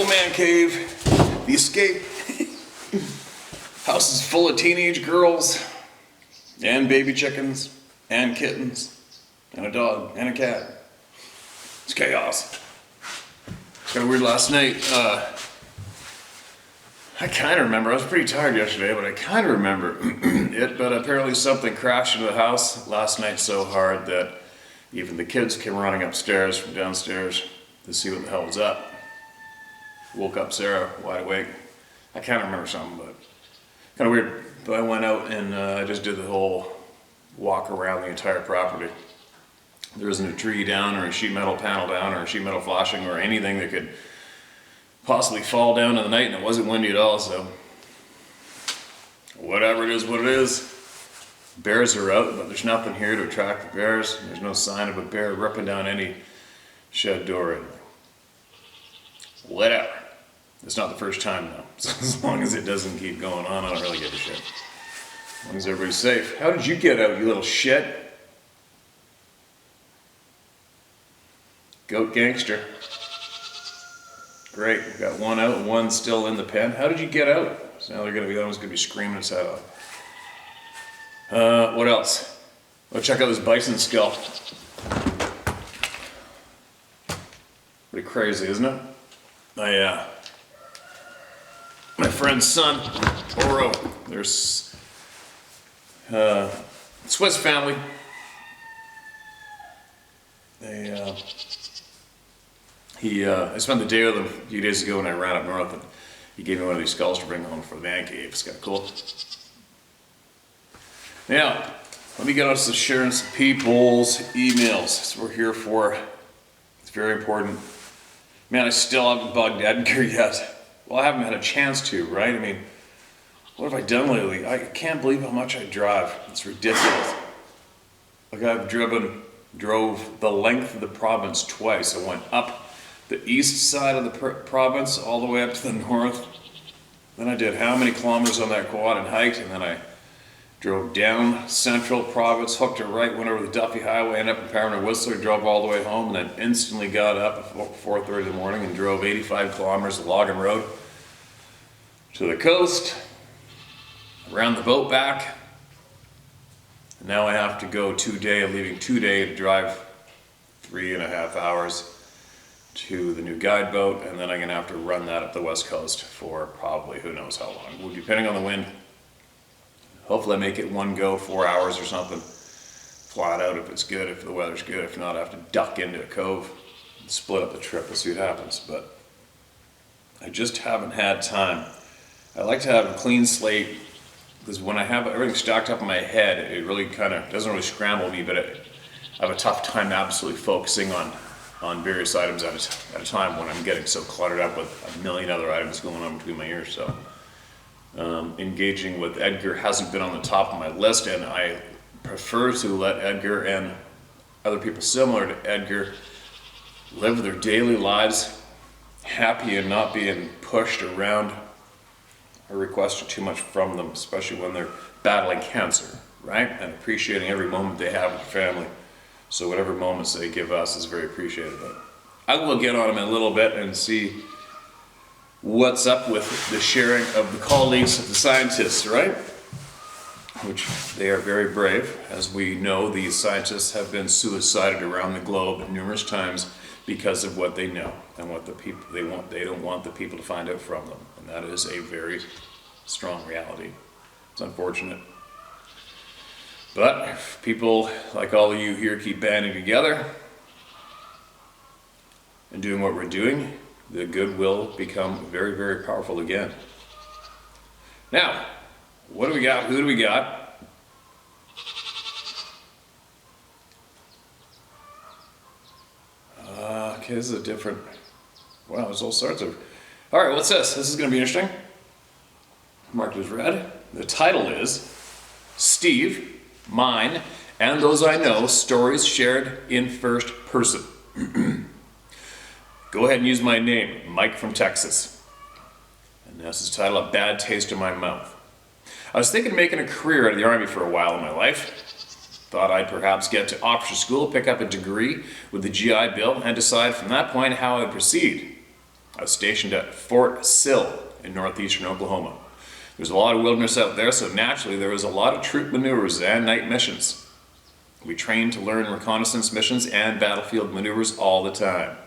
man cave, the escape. House is full of teenage girls, and baby chickens, and kittens, and a dog, and a cat. It's chaos. It's kind of weird last night. I kind of remember, I was pretty tired yesterday, but I kind of remember it, but apparently something crashed into the house last night so hard that even the kids came running upstairs from downstairs to see what the hell was up. Woke up Sarah wide awake. I can't remember something, but kind of weird. But I went out and I just did the whole walk around the entire property. There isn't a tree down or a sheet metal panel down or a sheet metal flashing or anything that could possibly fall down in the night, and it wasn't windy at all, so whatever it is, what it is. Bears are out, but there's nothing here to attract the bears. There's no sign of a bear ripping down any shed door or anything. Whatever. It's not the first time though, so as long as it doesn't keep going on, I don't really give a shit. As long as everybody's safe. How did you get out, you little shit? Goat gangster. Great, we've got one out and one still in the pen. How did you get out? So now the other one's gonna be screaming its head off. What else? Let's check out this bison skull. Pretty crazy, isn't it? My friend's son, Oro, there's Swiss family. I spent the day with him a few days ago when I ran up north, and he gave me one of these skulls to bring home for the man cave. It's kind of cool. Now, let me get on to sharing some people's emails. That's what we're here for. It's very important. Man, I still haven't bugged Edgar yet. Well, I haven't had a chance to, right? I mean, what have I done lately? I can't believe how much I drive. It's ridiculous. Like I've drove the length of the province twice. I went up the east side of the province all the way up to the north. Then I did how many kilometers on that quad and hiked, and then I drove down central province, hooked a right, went over the Duffy Highway, ended up in Parramatta Whistler, drove all the way home, and then instantly got up at 4:30 in the morning and drove 85 kilometers of Logan Road to the coast, around the boat back. And now I have to go leaving today to drive 3.5 hours to the new guide boat, and then I'm gonna have to run that up the west coast for probably who knows how long. Depending on the wind. Hopefully I make it one go, 4 hours or something. Flat out if it's good, if the weather's good. If not, I have to duck into a cove and split up the trip. We'll see what happens. But I just haven't had time. I like to have a clean slate, because when I have everything stacked up in my head, it really kind of doesn't really scramble me, but I have a tough time absolutely focusing on various items at a time when I'm getting so cluttered up with a million other items going on between my ears. So engaging with Edgar hasn't been on the top of my list, and I prefer to let Edgar and other people similar to Edgar live their daily lives happy and not being pushed around or requested too much from them, especially when they're battling cancer, right? And appreciating every moment they have with family. So whatever moments they give us is very appreciated. But I will get on them in a little bit and see what's up with the sharing of the colleagues of the scientists, right? Which they are very brave. As we know, these scientists have been suicided around the globe numerous times because of what they know and what the people they want. They don't want the people to find out from them, and that is a very strong reality. It's unfortunate. But if people like all of you here keep banding together and doing what we're doing, the good will become very, very powerful again. Now, what do we got? Who do we got? Okay, this is a different, wow, there's all sorts of, all right, what's this? This is going to be interesting. Marked as red. The title is Steve, Mine, and Those I Know, Stories Shared in First Person. Go ahead and use my name, Mike from Texas. And this is titled A Bad Taste in My Mouth. I was thinking of making a career out of the Army for a while in my life. Thought I'd perhaps get to officer school, pick up a degree with the GI Bill, and decide from that point how I'd proceed. I was stationed at Fort Sill in northeastern Oklahoma. There's a lot of wilderness out there, so naturally there was a lot of troop maneuvers and night missions. We trained to learn reconnaissance missions and battlefield maneuvers all the time.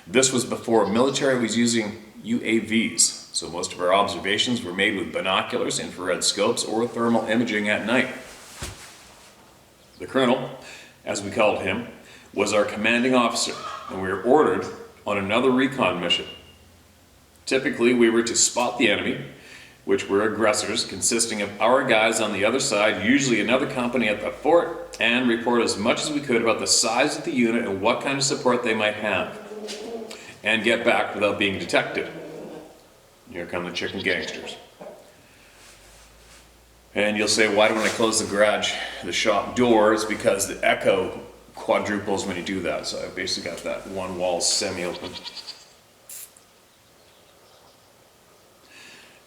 This was before military was using UAVs, so most of our observations were made with binoculars, infrared scopes, or thermal imaging at night. The colonel, as we called him, was our commanding officer, and we were ordered on another recon mission. Typically, we were to spot the enemy, which were aggressors, consisting of our guys on the other side, usually another company at the fort, and report as much as we could about the size of the unit and what kind of support they might have, and get back without being detected. Here come the chicken gangsters. And you'll say, why don't I close the garage, the shop doors? Because the echo quadruples when you do that. So I basically got that one wall semi-open.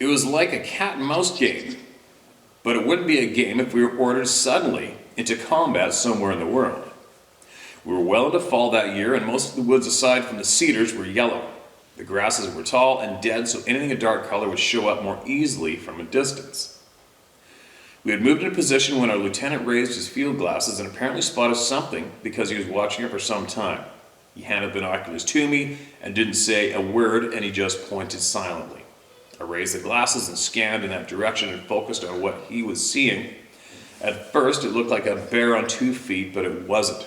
It was like a cat and mouse game, but it wouldn't be a game if we were ordered suddenly into combat somewhere in the world. We were well into fall that year, and most of the woods aside from the cedars were yellow. The grasses were tall and dead, so anything a dark color would show up more easily from a distance. We had moved into position when our lieutenant raised his field glasses and apparently spotted something because he was watching it for some time. He handed binoculars to me and didn't say a word, and he just pointed silently. I raised the glasses and scanned in that direction and focused on what he was seeing. At first, it looked like a bear on 2 feet, but it wasn't.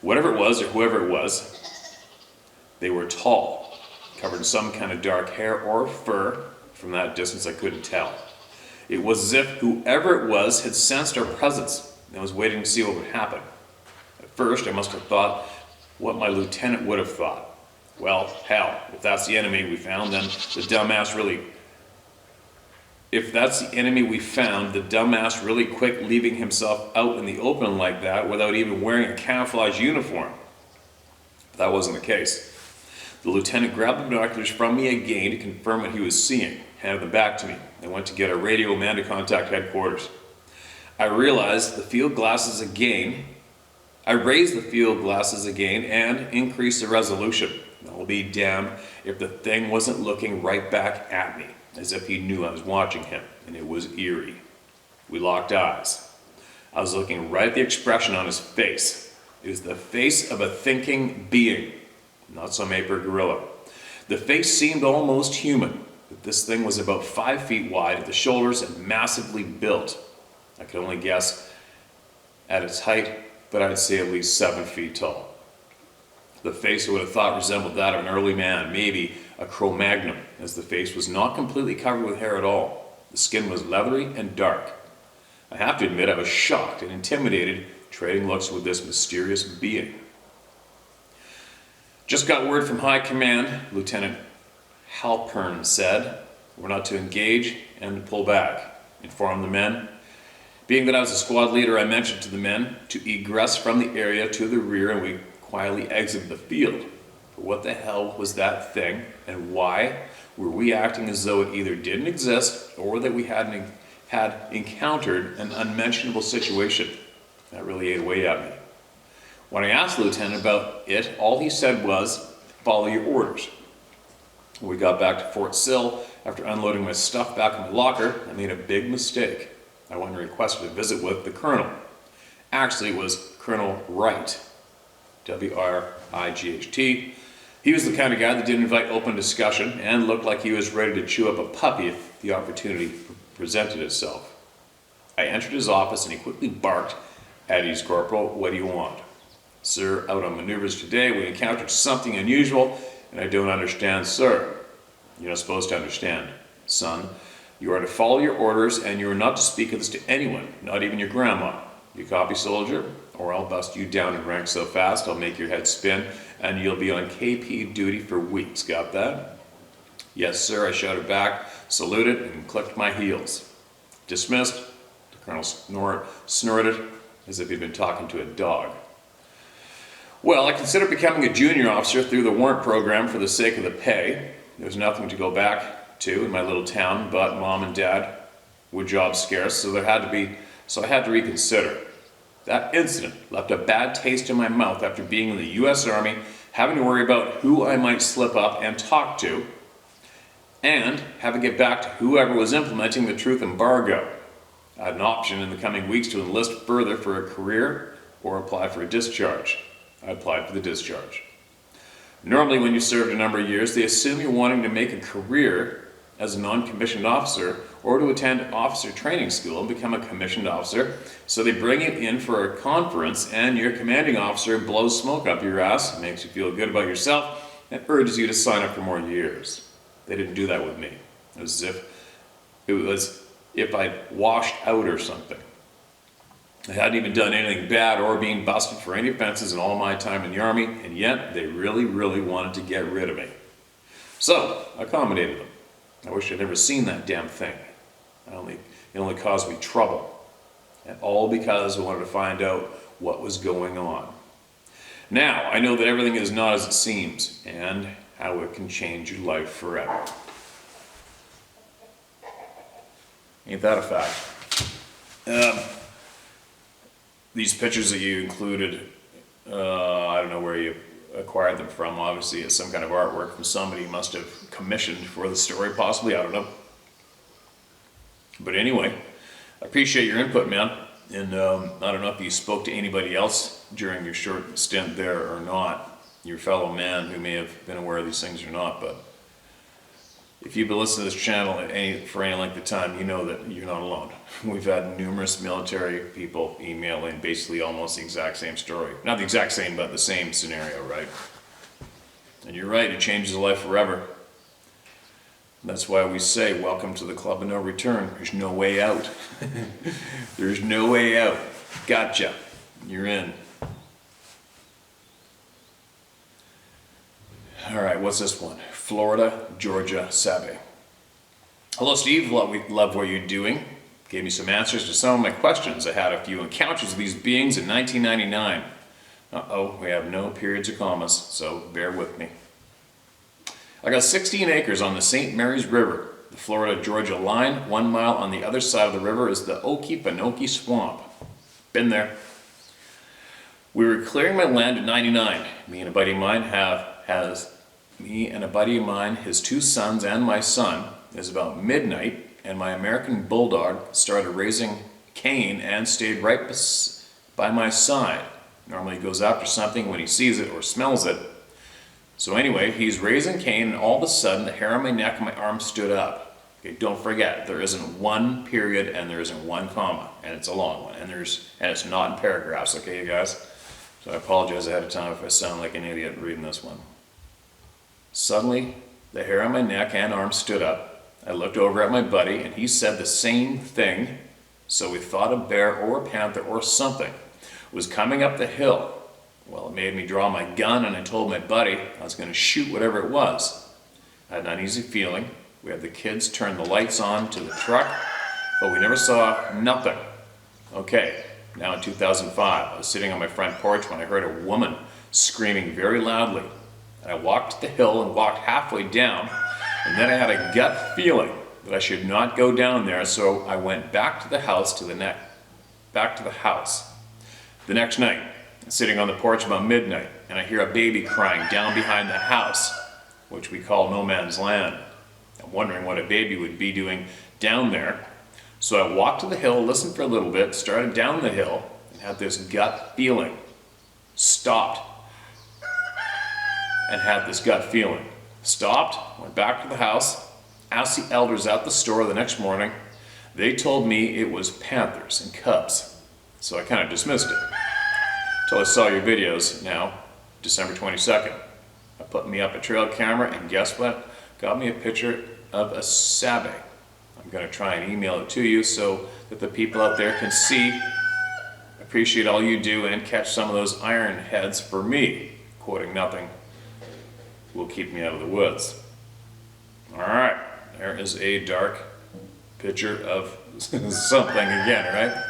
Whatever it was, or whoever it was, they were tall, covered in some kind of dark hair or fur. From that distance, I couldn't tell. It was as if whoever it was had sensed our presence and was waiting to see what would happen. At first, I must have thought what my lieutenant would have thought. Well, hell, if that's the enemy we found, then the dumbass really quick leaving himself out in the open like that without even wearing a camouflage uniform. But that wasn't the case. The lieutenant grabbed the binoculars from me again to confirm what he was seeing, handed them back to me, and went to get a radio man to contact headquarters. I raised the field glasses again and increased the resolution. I'll be damned if the thing wasn't looking right back at me, as if he knew I was watching him, and it was eerie. We locked eyes. I was looking right at the expression on his face. It was the face of a thinking being, not some ape or gorilla. The face seemed almost human, but this thing was about 5 feet wide at the shoulders and massively built. I could only guess at its height, but I'd say at least 7 feet tall. The face I would have thought resembled that of an early man, maybe a Cro-Magnon, as the face was not completely covered with hair at all. The skin was leathery and dark. I have to admit I was shocked and intimidated, trading looks with this mysterious being. Just got word from High Command, Lieutenant Halpern said. We're not to engage and to pull back. Inform the men. Being that I was a squad leader, I mentioned to the men to egress from the area to the rear, and we quietly exited the field. But what the hell was that thing, and why were we acting as though it either didn't exist or that we had encountered an unmentionable situation? That really ate away at me. When I asked the lieutenant about it, all he said was, follow your orders. When we got back to Fort Sill, after unloading my stuff back in my locker, I made a big mistake. I went and requested a visit with the colonel. Actually, it was Colonel Wright. W-R-I-G-H-T. He was the kind of guy that didn't invite open discussion and looked like he was ready to chew up a puppy if the opportunity presented itself. I entered his office and he quickly barked, "At ease, Corporal, what do you want?" "Sir, out on maneuvers today we encountered something unusual and I don't understand, sir." "You're not supposed to understand, son. You are to follow your orders and you are not to speak of this to anyone, not even your grandma. You copy, soldier? Or I'll bust you down in rank so fast I'll make your head spin and you'll be on KP duty for weeks. Got that?" "Yes, sir," I shouted back, saluted, and clicked my heels. "Dismissed." The colonel snorted as if he'd been talking to a dog. Well, I considered becoming a junior officer through the warrant program for the sake of the pay. There was nothing to go back to in my little town, but Mom and Dad were job scarce, so I had to reconsider. That incident left a bad taste in my mouth after being in the U.S. Army having to worry about who I might slip up and talk to, and having to get back to whoever was implementing the truth embargo. I had an option in the coming weeks to enlist further for a career or apply for a discharge. I applied for the discharge. Normally when you served a number of years, they assume you're wanting to make a career as a non-commissioned officer or to attend officer training school and become a commissioned officer. So they bring you in for a conference and your commanding officer blows smoke up your ass, makes you feel good about yourself, and urges you to sign up for more years. They didn't do that with me. It was as if I'd washed out or something. I hadn't even done anything bad or been busted for any offenses in all my time in the Army, and yet they really, really wanted to get rid of me. So, I accommodated them. I wish I'd never seen that damn thing. It only caused me trouble. And all because I wanted to find out what was going on. Now, I know that everything is not as it seems, and how it can change your life forever. Ain't that a fact? These pictures that you included, I don't know where you acquired them from. Obviously, it's some kind of artwork from somebody you must have commissioned for the story, possibly. I don't know. But anyway, I appreciate your input, man. And I don't know if you spoke to anybody else during your short stint there or not, your fellow man who may have been aware of these things or not, but if you've been listening to this channel for any length of time, you know that you're not alone. We've had numerous military people email in basically almost the exact same story. Not the exact same, but the same scenario, right? And you're right, it changes a life forever. That's why we say, welcome to the club of no return. There's no way out. There's no way out. Gotcha. You're in. All right, what's this one? Florida, Georgia, Sabe. Hello, Steve. Love what you're doing. Gave me some answers to some of my questions. I had a few encounters with these beings in 1999. Uh-oh, we have no periods or commas, so bear with me. I got 16 acres on the St. Mary's River, the Florida-Georgia line. 1 mile on the other side of the river is the Okefenokee Swamp. Been there. We were clearing my land in 99. Me and a buddy of mine, his 2 sons and my son. It was about midnight, and my American Bulldog started raising Cain and stayed right by my side. Normally he goes after something when he sees it or smells it. So anyway, he's raising Cain, and all of a sudden the hair on my neck and my arm stood up. Okay, don't forget, there isn't one period and there isn't one comma, and it's a long one, and it's not in paragraphs, okay, you guys? So I apologize ahead of time if I sound like an idiot reading this one. Suddenly, the hair on my neck and arm stood up. I looked over at my buddy, and he said the same thing. So we thought a bear or a panther or something was coming up the hill. Well, it made me draw my gun, and I told my buddy I was going to shoot whatever it was. I had an uneasy feeling. We had the kids turn the lights on to the truck, but we never saw nothing. Okay, now in 2005, I was sitting on my front porch when I heard a woman screaming very loudly. And I walked the hill and walked halfway down, and then I had a gut feeling that I should not go down there, so I went back to the house the next night, sitting on the porch about midnight, and I hear a baby crying down behind the house, which we call no man's land. I'm wondering what a baby would be doing down there. So I walked to the hill, listened for a little bit, started down the hill, and had this gut feeling. Stopped. And had this gut feeling. Stopped, went back to the house, asked the elders at the store the next morning. They told me it was panthers and cubs. So I kind of dismissed it. Until I saw your videos now, December 22nd. I put me up a trail camera, and guess what? Got me a picture of a Sabe. I'm going to try and email it to you so that the people out there can see. Appreciate all you do and catch some of those iron heads for me. Quoting nothing will keep me out of the woods. All right, there is a dark picture of something again, right?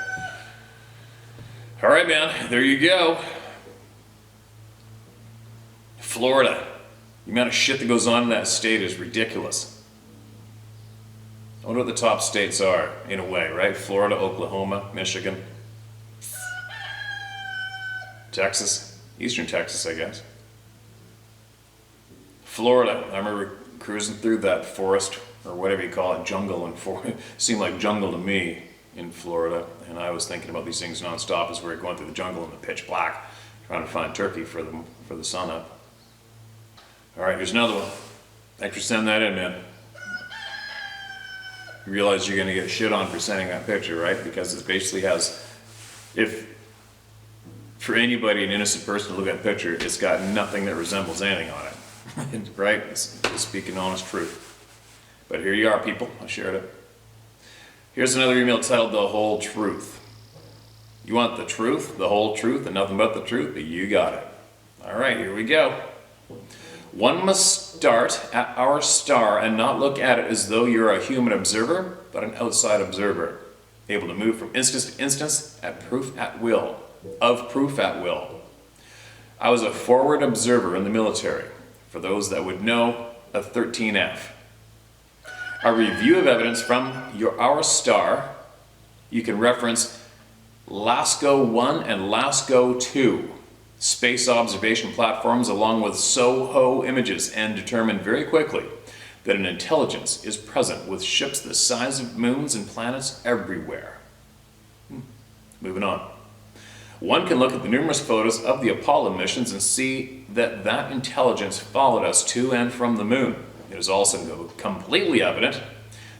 All right, man, there you go. Florida. The amount of shit that goes on in that state is ridiculous. I wonder what the top states are, in a way, right? Florida, Oklahoma, Michigan, Texas, Eastern Texas, I guess. Florida. I remember cruising through that forest, or whatever you call it, jungle, and it seemed like jungle to me in Florida. And I was thinking about these things nonstop as we were going through the jungle in the pitch black, trying to find turkey for the sun up. All right, here's another one. Thanks for sending that in, man. You realize you're gonna get shit on for sending that picture, right? Because it basically has, if for anybody, an innocent person to look at a picture, it's got nothing that resembles anything on it, right? It's speaking honest truth. But here you are, people. I shared it. Here's another email titled "The Whole Truth." You want the truth, the whole truth, and nothing but the truth? But you got it. All right, here we go. One must start at our star and not look at it as though you're a human observer, but an outside observer, able to move from instance to instance of proof at will. I was a forward observer in the military. For those that would know, a 13F. A review of evidence from our star, you can reference LASCO 1 and LASCO 2. Space observation platforms along with SOHO images, and determine very quickly that an intelligence is present with ships the size of moons and planets everywhere. Moving on. One can look at the numerous photos of the Apollo missions and see that that intelligence followed us to and from the moon. It is also completely evident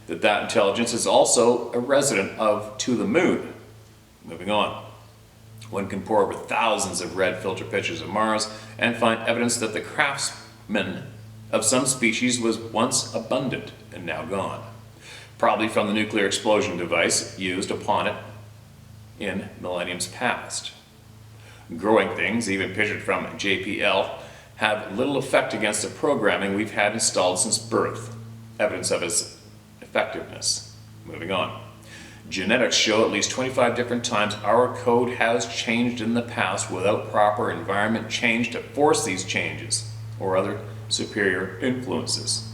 that that intelligence is also a resident of to the moon. Moving on. One can pore over thousands of red filter pictures of Mars and find evidence that the craftsman of some species was once abundant and now gone, probably from the nuclear explosion device used upon it in millenniums past. Growing things, even pictured from JPL, have little effect against the programming we've had installed since birth, evidence of its effectiveness. Moving on. Genetics show at least 25 different times our code has changed in the past without proper environment change to force these changes or other superior influences.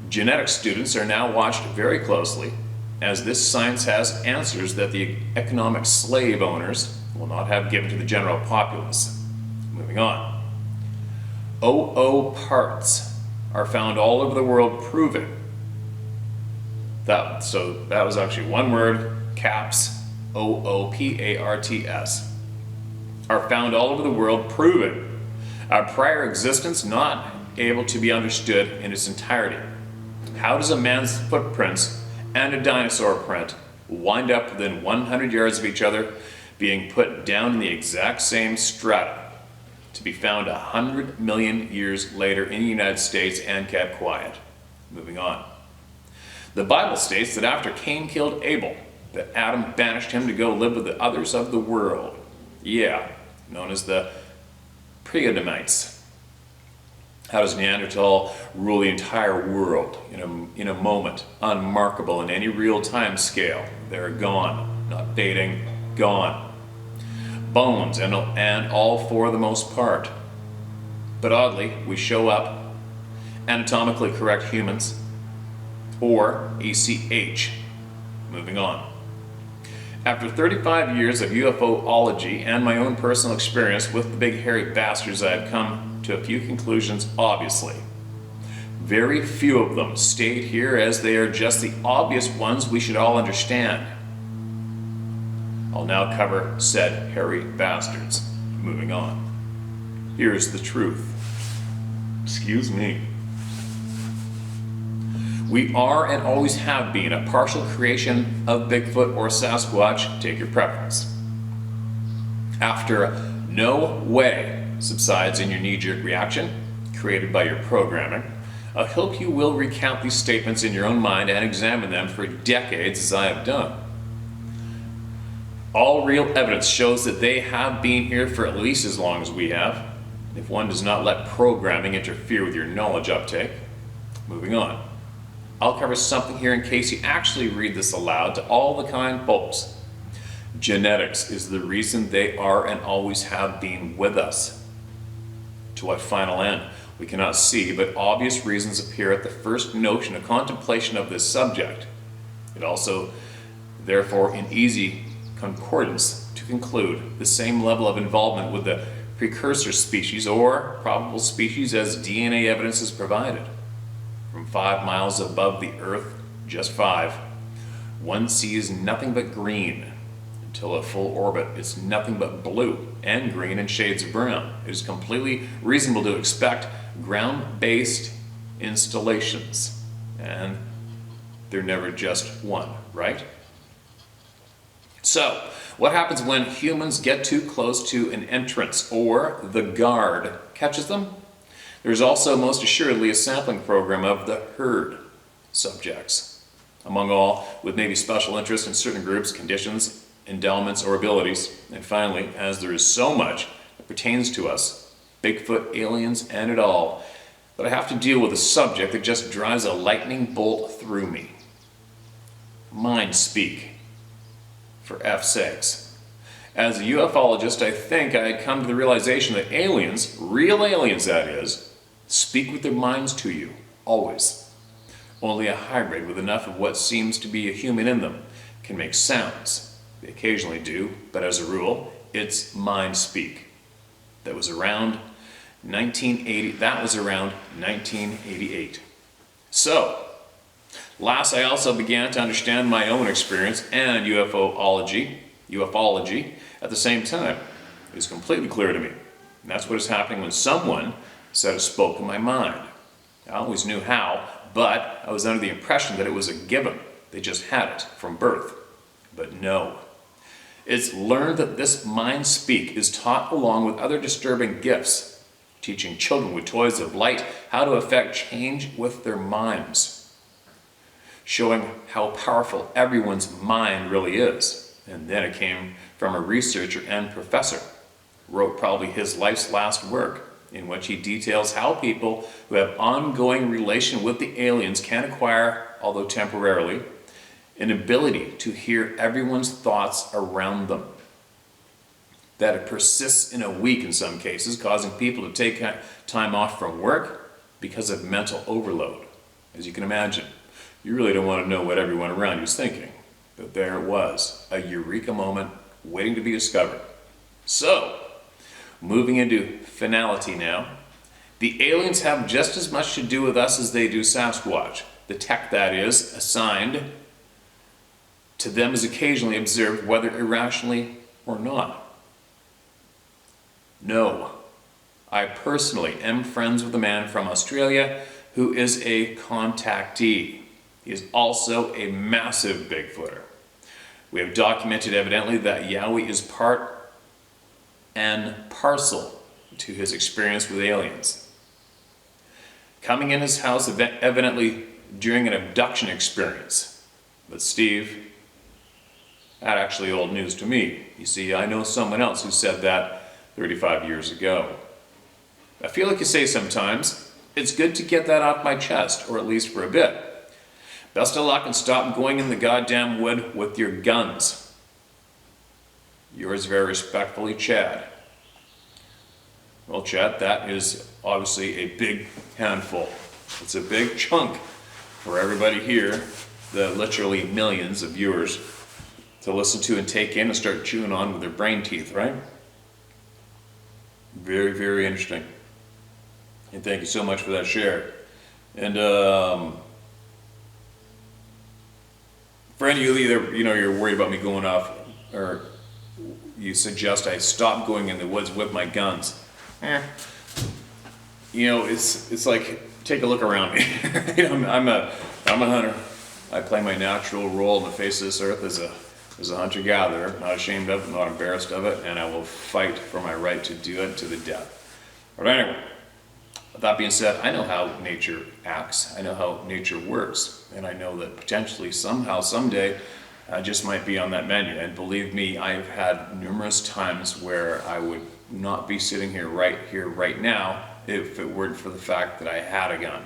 Genetics students are now watched very closely, as this science has answers that the economic slave owners will not have given to the general populace. Moving on. OO parts are found all over the world, proving that, so that was actually one word, caps, OOPARTS, are found all over the world, proving our prior existence not able to be understood in its entirety. How does a man's footprints and a dinosaur print wind up within 100 yards of each other, being put down in the exact same strata, to be found 100 million years later in the United States and kept quiet? Moving on. The Bible states that after Cain killed Abel, that Adam banished him to go live with the others of the world. Yeah, known as the Preadamites. How does Neanderthal rule the entire world in a moment, unmarkable in any real time scale? They're gone, not dating, gone. Bones and all for the most part. But oddly, we show up, anatomically correct humans, or ACH. Moving on. After 35 years of UFOology and my own personal experience with the big hairy bastards, I have come to a few conclusions, obviously. Very few of them stayed here, as they are just the obvious ones we should all understand. I'll now cover said hairy bastards. Moving on. Here's the truth. Excuse me. We are and always have been a partial creation of Bigfoot or Sasquatch, take your preference. After no way subsides in your knee-jerk reaction, created by your programming, I hope you will recount these statements in your own mind and examine them for decades, as I have done. All real evidence shows that they have been here for at least as long as we have, if one does not let programming interfere with your knowledge uptake. Moving on. I'll cover something here in case you actually read this aloud to all the kind folks. Genetics is the reason they are and always have been with us. To what final end, we cannot see, but obvious reasons appear at the first notion of contemplation of this subject. It also, therefore, in easy concordance to conclude the same level of involvement with the precursor species or probable species as DNA evidence is provided. From 5 miles above the Earth, just 5, one sees nothing but green. Until a full orbit, it's nothing but blue and green and shades of brown. It is completely reasonable to expect ground-based installations, and they're never just one, right? So, what happens when humans get too close to an entrance or the guard catches them? There's also most assuredly a sampling program of the herd subjects, among all with maybe special interest in certain groups, conditions, endowments, or abilities. And finally, as there is so much that pertains to us, Bigfoot, aliens, and it all, that I have to deal with a subject that just drives a lightning bolt through me. Mind speak, for F's sakes. As a ufologist, I think I had come to the realization that aliens, real aliens that is, speak with their minds to you, always. Only a hybrid with enough of what seems to be a human in them can make sounds. They occasionally do, but as a rule, it's mind speak. That was around 1988. So, last I also began to understand my own experience and ufology at the same time. It was completely clear to me. And that's what is happening when someone said it spoke in my mind. I always knew how, but I was under the impression that it was a given. They just had it from birth. But no. It's learned that this mind speak is taught along with other disturbing gifts, teaching children with toys of light how to effect change with their minds, showing how powerful everyone's mind really is. And then it came from a researcher and professor, wrote probably his life's last work, in which he details how people who have ongoing relation with the aliens can acquire, although temporarily, an ability to hear everyone's thoughts around them. That it persists in a week in some cases, causing people to take time off from work because of mental overload. As you can imagine, you really don't want to know what everyone around you is thinking. But there it was, a eureka moment waiting to be discovered. So, moving into finality now, the aliens have just as much to do with us as they do Sasquatch. The tech, that is, assigned to them is occasionally observed, whether irrationally or not. No, I personally am friends with a man from Australia who is a contactee. He is also a massive Bigfooter. We have documented evidently that Yowie is part and parcel to his experience with aliens. Coming in his house evidently during an abduction experience. But Steve, that actually old news to me. You see, I know someone else who said that 35 years ago. I feel like you say sometimes, it's good to get that off my chest, or at least for a bit. Best of luck and stop going in the goddamn wood with your guns. Yours very respectfully, Chad. Well, Chad, that is obviously a big handful. It's a big chunk for everybody here, the literally millions of viewers, to listen to and take in and start chewing on with their brain teeth, right? Very, very interesting. And thank you so much for that share. And for any of you that, you're worried about me going off, or you suggest I stop going in the woods with my guns. It's like, take a look around me. I'm a hunter. I play my natural role in the face of this earth as a hunter-gatherer, not ashamed of it, not embarrassed of it, and I will fight for my right to do it to the death. But anyway, with that being said, I know how nature acts, I know how nature works, and I know that potentially, somehow, someday, I just might be on that menu. And believe me, I've had numerous times where I would not be sitting here, right now, if it weren't for the fact that I had a gun.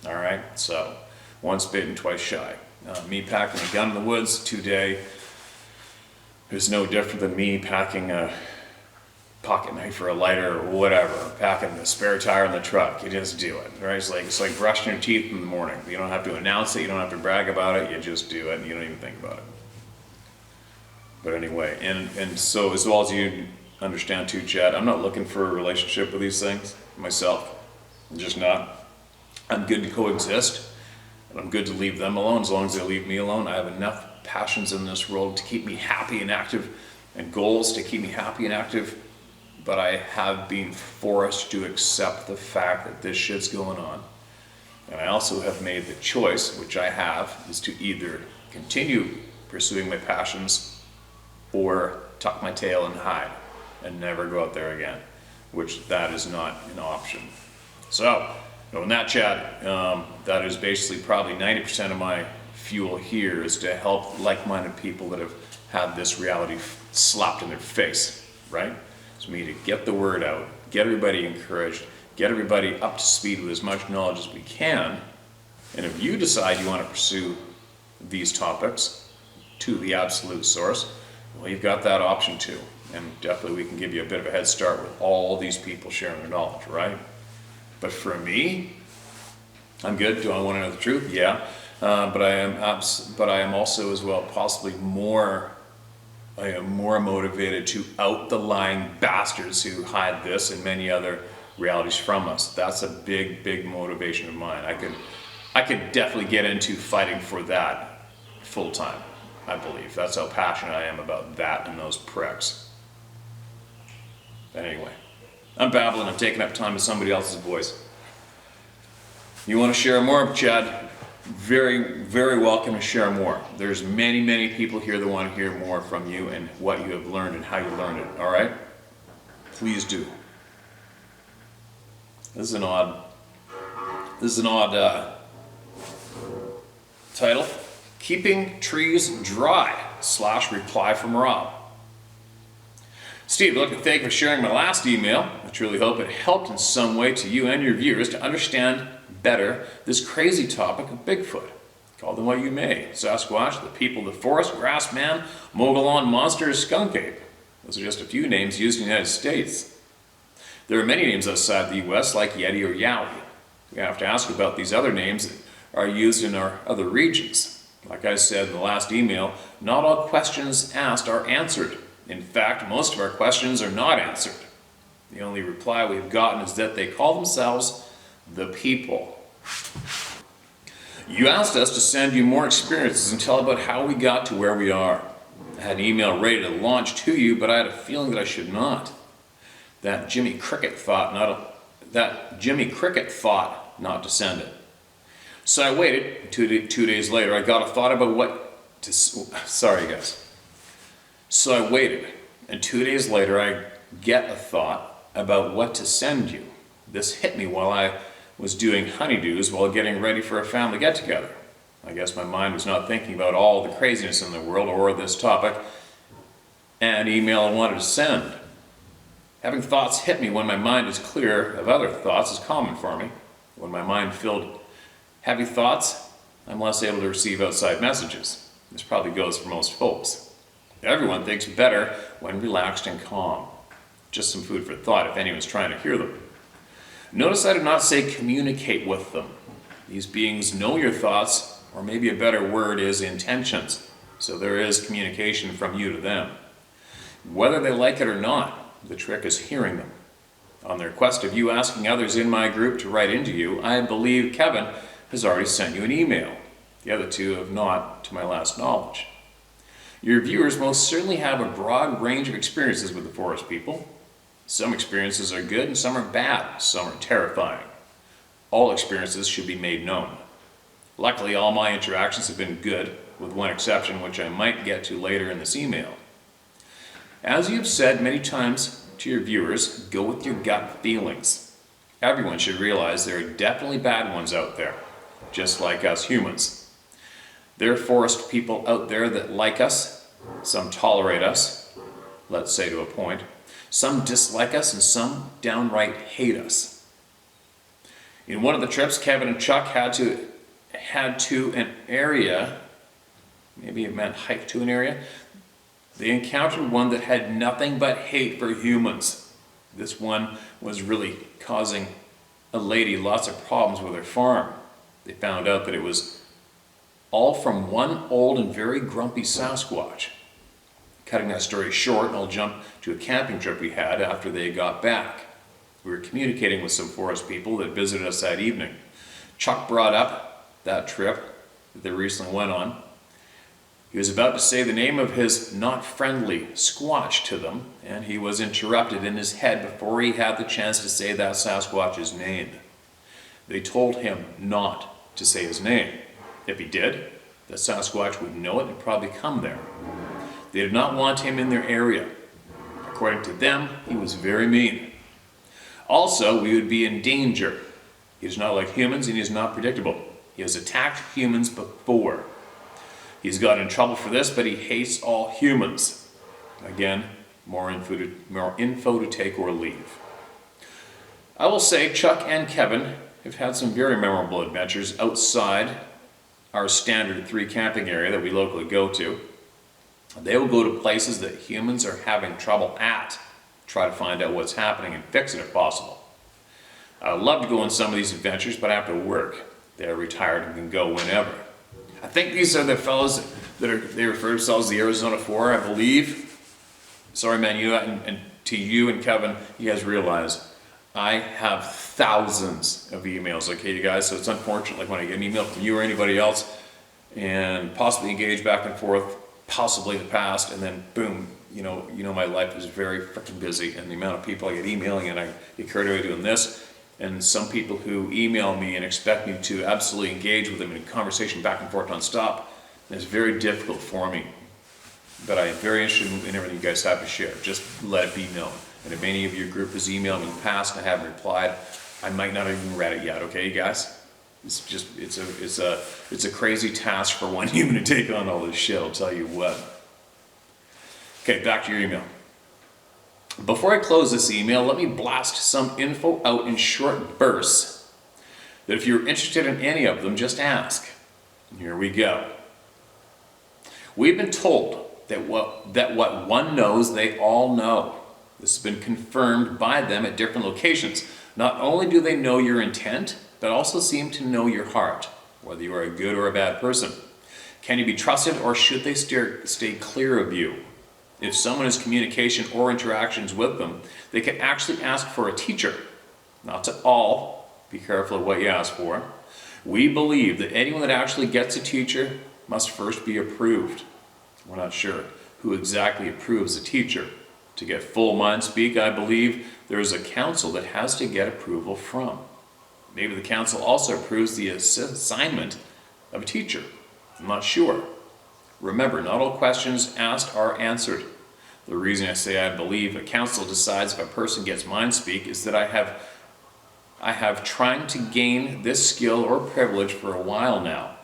All right, so once bitten, twice shy. Me packing a gun in the woods today is no different than me packing a pocket knife or a lighter or whatever, packing a spare tire in the truck. You just do it, right? It's like brushing your teeth in the morning. You don't have to announce it, you don't have to brag about it, you just do it and you don't even think about it. But anyway, and so as well as you understand too, Chad, I'm not looking for a relationship with these things myself. I'm just not. I'm good to coexist, and I'm good to leave them alone as long as they leave me alone. I have enough passions in this world to keep me happy and active, and goals to keep me happy and active, but I have been forced to accept the fact that this shit's going on. And I also have made the choice, which I have, is to either continue pursuing my passions or tuck my tail and hide and never go out there again, which that is not an option. So, in that chat, that is basically probably 90% of my fuel here is to help like-minded people that have had this reality slapped in their face, right? It's me to get the word out, get everybody encouraged, get everybody up to speed with as much knowledge as we can. And if you decide you want to pursue these topics to the absolute source, well, you've got that option too. And definitely we can give you a bit of a head start with all these people sharing their knowledge, right? But for me, I'm good. Do I want to know the truth? Yeah. But I am also as well possibly more. I am more motivated to out the lying bastards who hide this and many other realities from us. That's a big, big motivation of mine. I could definitely get into fighting for that full time. I believe that's how passionate I am about that and those pricks. But anyway, I'm babbling. I'm taking up time with somebody else's voice. You want to share more, Chad? Very, very welcome to share more. There's many, many people here that want to hear more from you and what you have learned and how you learned it. All right? Please do. This is an odd title. Keeping Trees Dry / reply from Rob. Steve, I'd like to thank you for sharing my last email. I truly hope it helped in some way to you and your viewers to understand better this crazy topic of Bigfoot. Call them what you may. Sasquatch, the people of the forest, grass man, Mogollon monster, skunk ape. Those are just a few names used in the United States. There are many names outside the US like Yeti or Yowie. We have to ask about these other names that are used in our other regions. Like I said in the last email, not all questions asked are answered. In fact, most of our questions are not answered. The only reply we've gotten is that they call themselves the people. You asked us to send you more experiences and tell about how we got to where we are. I had an email ready to launch to you, but I had a feeling that I should not. That Jimmy Cricket thought not to send it. So I waited. 2 days later, I got a thought about what to. Sorry, guys. So I waited, and 2 days later, I get a thought about what to send you. This hit me while I was doing honeydews while getting ready for a family get-together. I guess my mind was not thinking about all the craziness in the world or this topic and email I wanted to send. Having thoughts hit me when my mind is clear of other thoughts is common for me. When my mind filled heavy thoughts, I'm less able to receive outside messages. This probably goes for most folks. Everyone thinks better when relaxed and calm. Just some food for thought if anyone's trying to hear them. Notice I did not say communicate with them. These beings know your thoughts, or maybe a better word is intentions. So there is communication from you to them. Whether they like it or not, the trick is hearing them. On the request of you asking others in my group to write into you, I believe Kevin has already sent you an email. The other two have not, to my last knowledge. Your viewers most certainly have a broad range of experiences with the forest people. Some experiences are good and some are bad. Some are terrifying. All experiences should be made known. Luckily, all my interactions have been good, with one exception which I might get to later in this email. As you've said many times to your viewers, go with your gut feelings. Everyone should realize there are definitely bad ones out there, just like us humans. There are forest people out there that like us, some tolerate us, let's say to a point, some dislike us, and some downright hate us. In one of the trips, Kevin and Chuck had to an area, maybe it meant hike to an area, they encountered one that had nothing but hate for humans. This one was really causing a lady lots of problems with her farm. They found out that it was all from one old and very grumpy Sasquatch. Cutting that story short, I'll jump to a camping trip we had after they got back. We were communicating with some forest people that visited us that evening. Chuck brought up that trip that they recently went on. He was about to say the name of his not friendly Squatch to them, and he was interrupted in his head before he had the chance to say that Sasquatch's name. They told him not to say his name. If he did, the Sasquatch would know it and probably come there. They did not want him in their area. According to them, he was very mean. Also, we would be in danger. He is not like humans and he is not predictable. He has attacked humans before. He's gotten in trouble for this, but he hates all humans. Again, more info to take or leave. I will say Chuck and Kevin have had some very memorable adventures outside our standard 3 camping area that we locally go to. They will go to places that humans are having trouble at, try to find out what's happening and fix it if possible. I would love to go on some of these adventures, but I have to work. They're retired and can go whenever. I think these are the fellows they refer to themselves as the Arizona 4, I believe. Sorry, man, and to you and Kevin, you guys realize I have thousands of emails, okay, you guys? So it's unfortunate, like when I get an email from you or anybody else, and possibly engage back and forth, possibly in the past, and then boom, you know my life is very freaking busy, and the amount of people I get emailing, and I get carried away doing this, and some people who email me and expect me to absolutely engage with them in a conversation back and forth non-stop, and it's very difficult for me. But I am very interested in everything you guys have to share. Just let it be known. And if any of your group has emailed me in the past and I haven't replied, I might not have even read it yet. Okay, you guys? It's a crazy task for one human to take on all this shit, I'll tell you what. Okay, back to your email. Before I close this email, let me blast some info out in short bursts that if you're interested in any of them, just ask. Here we go. We've been told that what one knows, they all know. This has been confirmed by them at different locations. Not only do they know your intent, but also seem to know your heart, whether you are a good or a bad person. Can you be trusted, or should they stay clear of you? If someone has communication or interactions with them, they can actually ask for a teacher. Not to all, be careful of what you ask for. We believe that anyone that actually gets a teacher must first be approved. We're not sure who exactly approves a teacher. To get full mind speak, I believe there is a council that has to get approval from. Maybe the council also approves the assignment of a teacher. I'm not sure. Remember, not all questions asked are answered. The reason I say I believe a council decides if a person gets mind speak is that I have trying to gain this skill or privilege for a while now.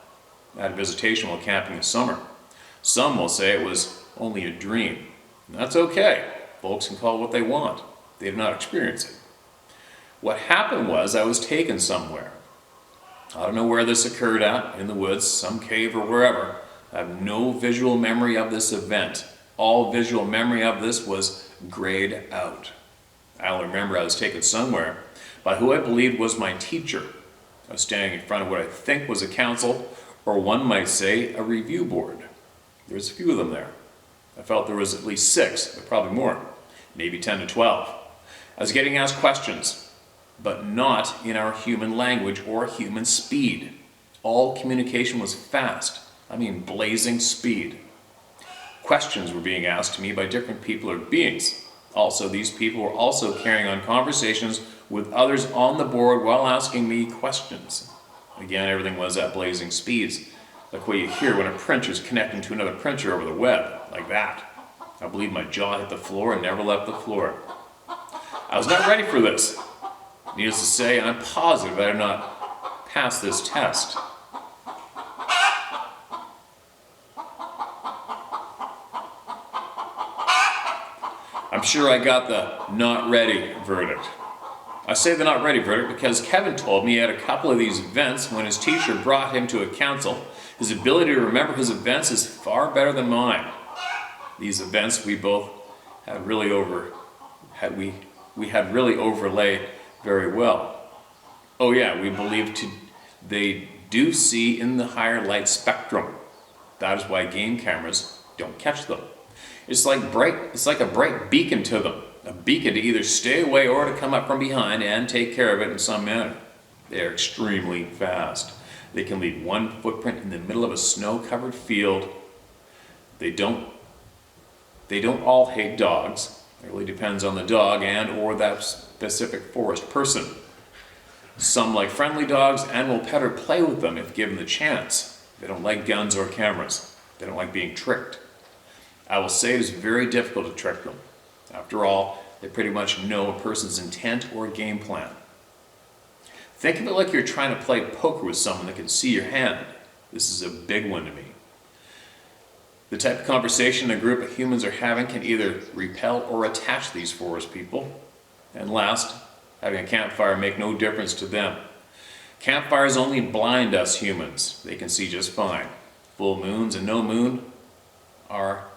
I had a visitation while camping this summer. Some will say it was only a dream. And that's okay. Folks can call it what they want. They did not experience it. What happened was I was taken somewhere. I don't know where this occurred at, in the woods, some cave or wherever. I have no visual memory of this event. All visual memory of this was grayed out. I only remember I was taken somewhere by who I believed was my teacher. I was standing in front of what I think was a council, or one might say a review board. There was a few of them there. I felt there was at least 6, but probably more, maybe 10 to 12. I was getting asked questions, but not in our human language or human speed. All communication was fast. I mean blazing speed. Questions were being asked to me by different people or beings. Also, these people were also carrying on conversations with others on the board while asking me questions. Again, everything was at blazing speeds, like what you hear when a printer is connecting to another printer over the web, like that. I believe my jaw hit the floor and never left the floor. I was not ready for this. Needless to say, I'm positive I did not pass this test. I'm sure I got the not ready verdict. I say the not ready verdict because Kevin told me he had a couple of these events when his teacher brought him to a council. His ability to remember his events is far better than mine. These events we both had really overlay very well. Oh yeah, we believe they do see in the higher light spectrum. That is why game cameras don't catch them. It's like a bright beacon to them. A beacon to either stay away or to come up from behind and take care of it in some manner. They are extremely fast. They can leave one footprint in the middle of a snow-covered field. They don't all hate dogs. It really depends on the dog and or that specific forest person. Some like friendly dogs and will pet or play with them if given the chance. They don't like guns or cameras. They don't like being tricked. I will say it is very difficult to trick them. After all, they pretty much know a person's intent or game plan. Think of it like you're trying to play poker with someone that can see your hand. This is a big one to me. The type of conversation a group of humans are having can either repel or attach these forest people. And last, having a campfire make no difference to them. Campfires only blind us humans. They can see just fine. Full moons and no moon are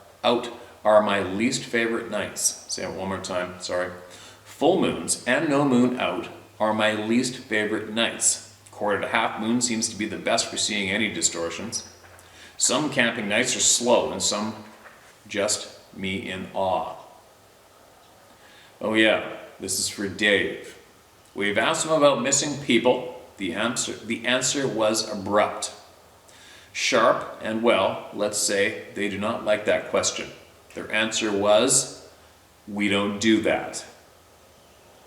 my least favorite nights. Say it one more time, sorry. Full moons and no moon out are my least favorite nights. Quarter to half moon seems to be the best for seeing any distortions. Some camping nights are slow and some just me in awe. Oh yeah, this is for Dave. We've asked him about missing people. The answer was abrupt. Sharp and well, let's say they do not like that question. Their answer was, we don't do that.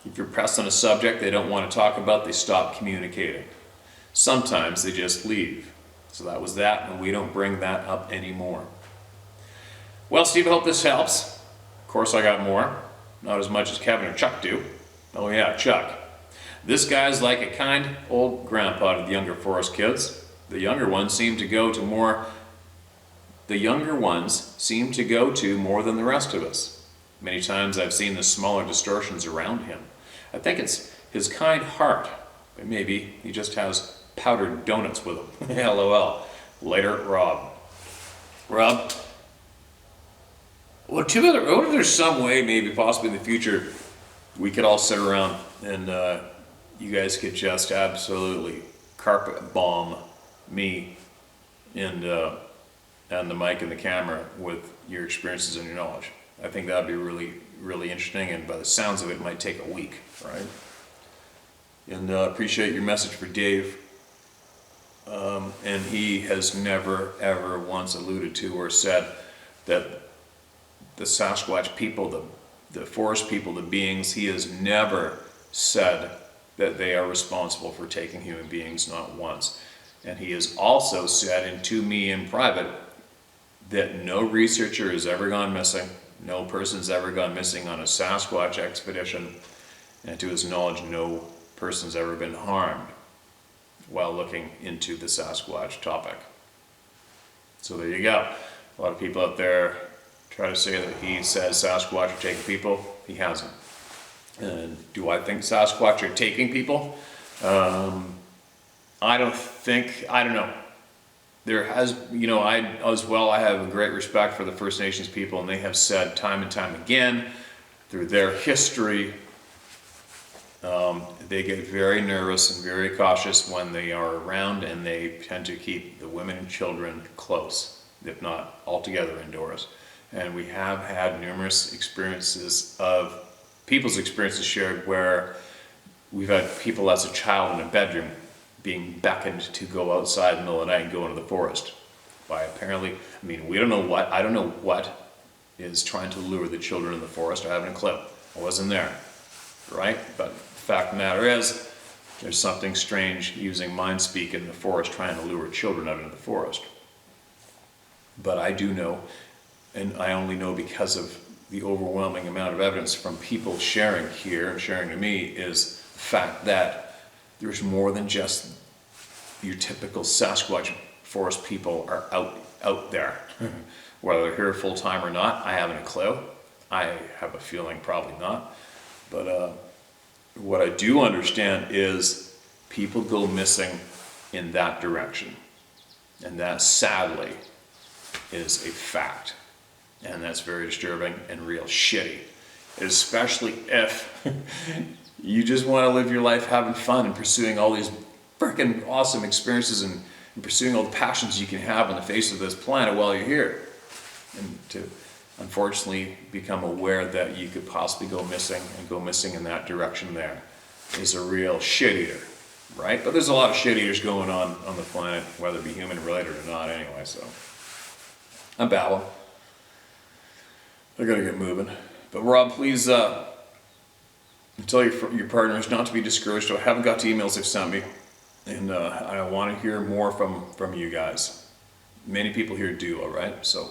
If you're pressed on a subject they don't want to talk about, they stop communicating. Sometimes they just leave. So that was that, and we don't bring that up anymore. Well, Steve, I hope this helps. Of course, I got more. Not as much as Kevin or Chuck do. Oh yeah, Chuck. This guy's like a kind old grandpa to the younger forest kids. The younger ones seem to go to more than the rest of us. Many times I've seen the smaller distortions around him. I think it's his kind heart, but maybe he just has powdered donuts with him. LOL. Later, Rob. Rob, what if there's some way, maybe possibly in the future, we could all sit around and you guys could just absolutely carpet bomb me and the mic and the camera with your experiences and your knowledge. I think that would be really, really interesting, and by the sounds of it, it might take a week, right? And appreciate your message for Dave. And he has never, ever once alluded to or said that the Sasquatch people, the forest people, the beings, he has never said that they are responsible for taking human beings, not once. And he has also said, and to me in private, that no researcher has ever gone missing, no person's ever gone missing on a Sasquatch expedition, and to his knowledge, no person's ever been harmed while looking into the Sasquatch topic. So there you go. A lot of people out there try to say that he says Sasquatch are taking people. He hasn't. And do I think Sasquatch are taking people? I don't know. There has, I have a great respect for the First Nations people, and they have said time and time again through their history, they get very nervous and very cautious when they are around, and they tend to keep the women and children close, if not altogether indoors. And we have had numerous people's experiences shared where we've had people as a child in a bedroom being beckoned to go outside in the middle of the night and go into the forest by apparently, I don't know what is trying to lure the children in the forest. I haven't a clue. I wasn't there, right? But the fact of the matter is, there's something strange using mind speak in the forest trying to lure children out into the forest. But I do know, and I only know because of the overwhelming amount of evidence from people sharing here and sharing to me, is the fact that there's more than just your typical Sasquatch forest people are out there. Whether they're here full time or not, I haven't a clue. I have a feeling probably not. But what I do understand is people go missing in that direction. And that sadly is a fact. And that's very disturbing and real shitty. Especially if you just want to live your life having fun and pursuing all these freaking awesome experiences and pursuing all the passions you can have on the face of this planet while you're here. And unfortunately become aware that you could possibly go missing, and go missing in that direction there is a real shit eater, right? But there's a lot of shit eaters going on the planet, whether it be human related or not anyway, so I'm babbling. I gotta get moving. But Rob, please tell your partners not to be discouraged. I haven't got the emails they've sent me, and I want to hear more from you guys. Many people here do, all right? So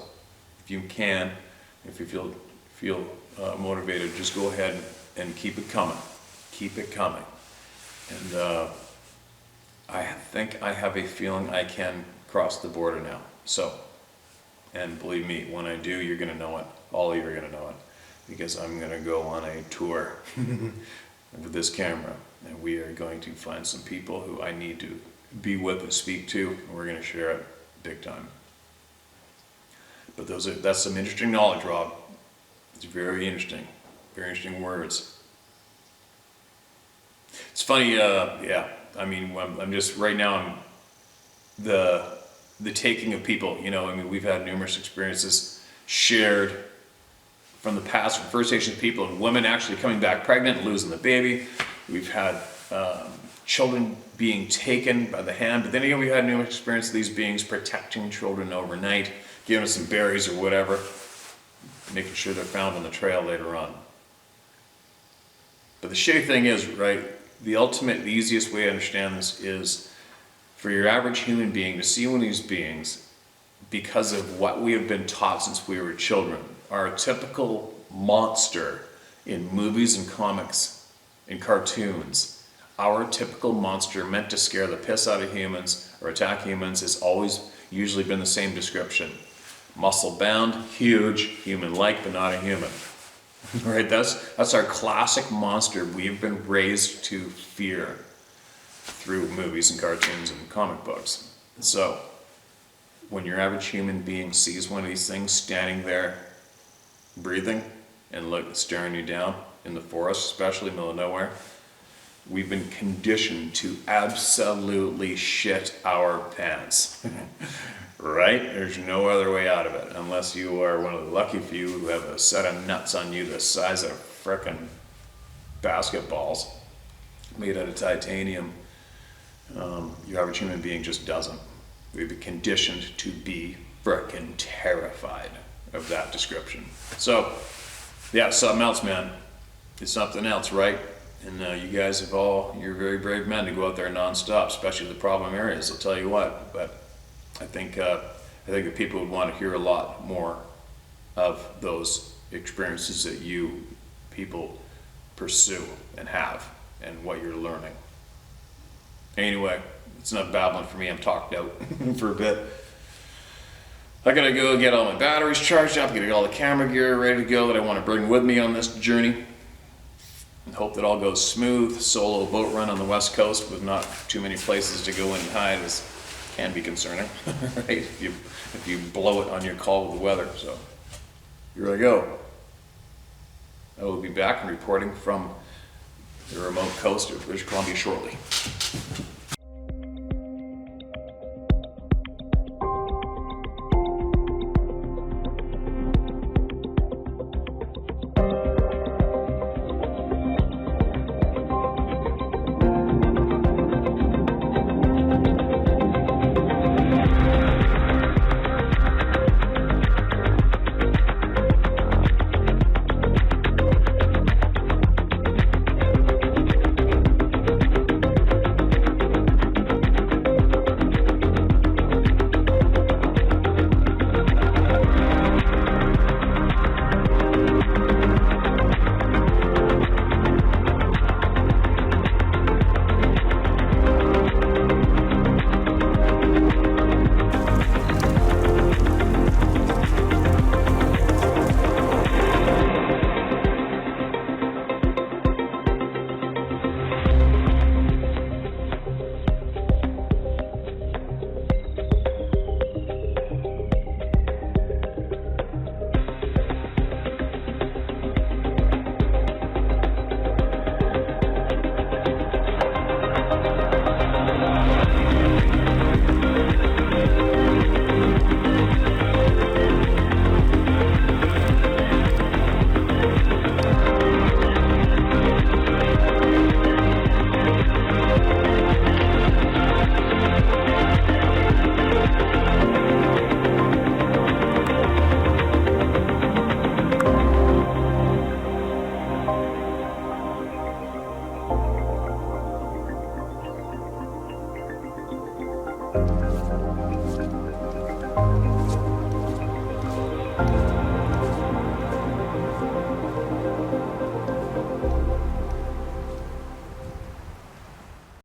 if you can, if you feel motivated, just go ahead and keep it coming. Keep it coming. And I think I have a feeling I can cross the border now. So, and believe me, when I do, you're gonna know it. All of you are gonna know it, because I'm gonna go on a tour with this camera, and we are going to find some people who I need to be with and speak to, and we're gonna share it big time. But that's some interesting knowledge, Rob. It's very interesting words. It's funny, yeah. I mean, I'm just right now. I'm the taking of people. You know, I mean, we've had numerous experiences shared from the past from First Nations people, and women actually coming back pregnant and losing the baby. We've had children being taken by the hand, but then again, we've had numerous experiences of these beings protecting children overnight, giving us some berries or whatever, making sure they're found on the trail later on. But the shitty thing is, right, the easiest way to understand this is for your average human being to see one of these beings, because of what we have been taught since we were children, are a typical monster in movies and comics and cartoons. Our typical monster meant to scare the piss out of humans or attack humans has always usually been the same description. Muscle bound, huge, human-like, but not a human. Right? That's our classic monster we've been raised to fear through movies and cartoons and comic books. So, when your average human being sees one of these things standing there, breathing, and staring you down in the forest, especially in the middle of nowhere, we've been conditioned to absolutely shit our pants. Right? There's no other way out of it, unless you are one of the lucky few who have a set of nuts on you the size of frickin' basketballs made out of titanium. Your average human being just doesn't. We've been conditioned to be frickin' terrified of that description. So, yeah, something else, man. It's something else, right? And you guys you're very brave men to go out there nonstop, especially the problem areas, I'll tell you what. But I think that people would want to hear a lot more of those experiences that you people pursue and have, and what you're learning. Anyway, it's not babbling for me. I'm talked out for a bit. I gotta go get all my batteries charged up, get all the camera gear ready to go that I want to bring with me on this journey. And hope that all goes smooth. Solo boat run on the West Coast with not too many places to go in and hide can be concerning, right? If you blow it on your call with the weather. So here I go. I will be back and reporting from the remote coast of British Columbia shortly. bye.